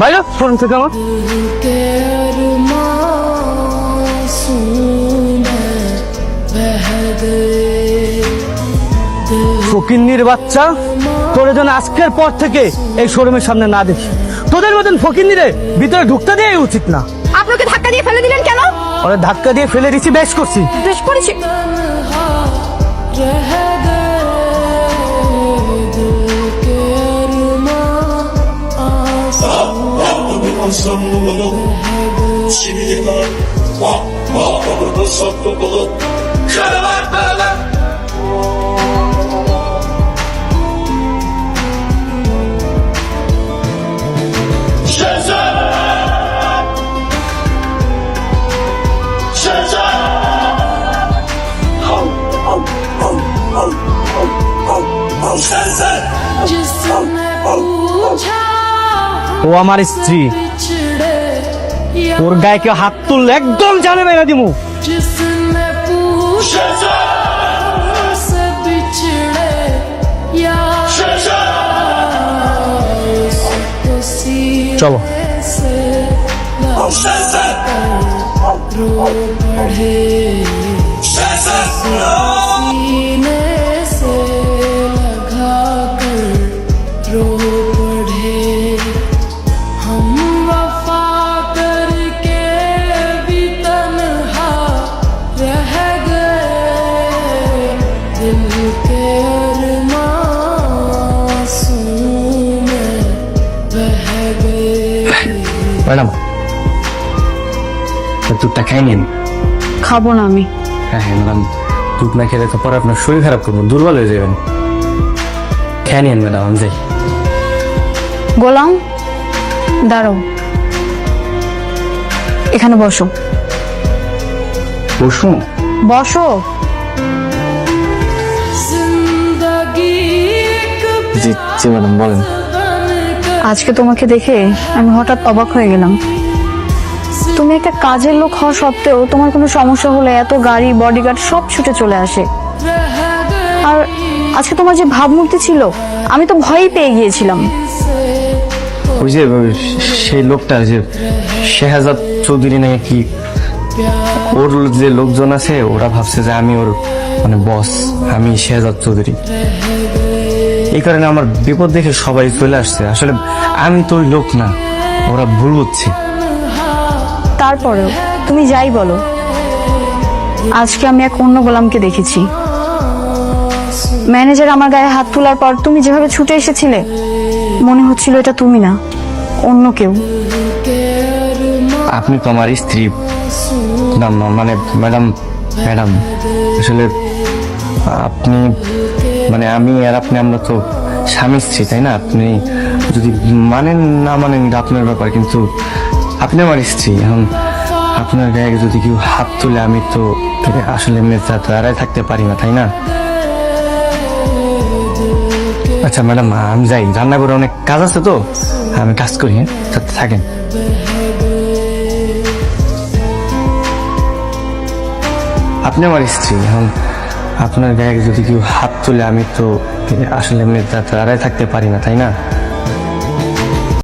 বাইরে ফোন থেকে আমার ফকিন্নির বাচ্চা, তোরে যেন আজকের পর থেকে এই শোরুমের সামনে না দেখি। তোদের মতন ফকিন্নিরে ভিতরে ঢুকতে দেওয়াই উচিত না। আপনাকে ধাক্কা দিয়ে ফেলে দিলেন কেন? ওরা ধাক্কা দিয়ে ফেলে দিছি, বেশ করছি। বেশ করেছি। ও আমার স্ত্রী, ওর গায়ে কেউ হাত তুললে একদম জানে মেরা দিমু। চলো। ম্যাডাম, দুধটা খাই নিন। খাবো না আমি। হ্যাঁ ম্যাডাম, দুধ না খেলে তো পরে আপনার শরীর খারাপ করবো, দুর্বল হয়ে যাবেন। খেয়ে নিন ম্যাডাম, আমি যাই। গোলাম, দাঁড়াও, এখানে বসো। বসু? বসো। জি জি ম্যাডাম, বলেন। আজকে তোমাকে দেখে আমি হঠাৎ অবাক হয়ে গেলাম। তুমি একটা কাজের লোক হওয়া সত্ত্বেও তোমার কোনো সমস্যা হলে এত গাড়ি, বডিগার্ড সব ছুটে চলে আসে। আর আজকে তোমার যে ভাবমূর্তি ছিল, আমি তো ভয়ই পেয়ে গিয়েছিলাম। ওই যে সেই লোকটা, যে শেহাজাদ চৌধুরী নাকি, ওর যে লোকজন আছে ওরা ভাবছে যে আমি ওর মানে বস, আমি শেহাজাদ চৌধুরী। এই কারণে আমার বিপদ দেখে সবাই চলে আসছে। আসলে আমি তো ওই লোক না, ওরা ভুল বুঝছে। তারপরেও তুমি যাই বলো, আজকে আমি এক অন্য গোলামকে দেখেছি। ম্যানেজার আমার গায়ে হাত তোলার পর তুমি যেভাবে ছুটে এসেছিলে, মনে হচ্ছিল এটা তুমি না, অন্য কেউ। আপনি তো আমার স্ত্রী। না মানে ম্যাডাম, ম্যাডাম আসলে আপনি মানে আমি আর আপনি, আমরা তো স্বামী স্ত্রী, তাই না? আপনি যদি মানেন না মানেন এটা আপনার ব্যাপার, কিন্তু আপনি আমার স্ত্রী। এখন আপনার গায়ে যদি কেউ হাত তুলে আমি তো আসলে দাঁড়ায় থাকতে পারি না, তাই না? আচ্ছা ম্যাডাম, আমি যাই, রান্না করে অনেক কাজ আছে তো, আমি কাজ করি। হ্যাঁ, থাকেন। আপনি আমার স্ত্রী, এখন আপনার গায়ে যদি কেউ হাত তুলে আমি তো আসলে দাঁড়ায় থাকতে পারি না, তাই না?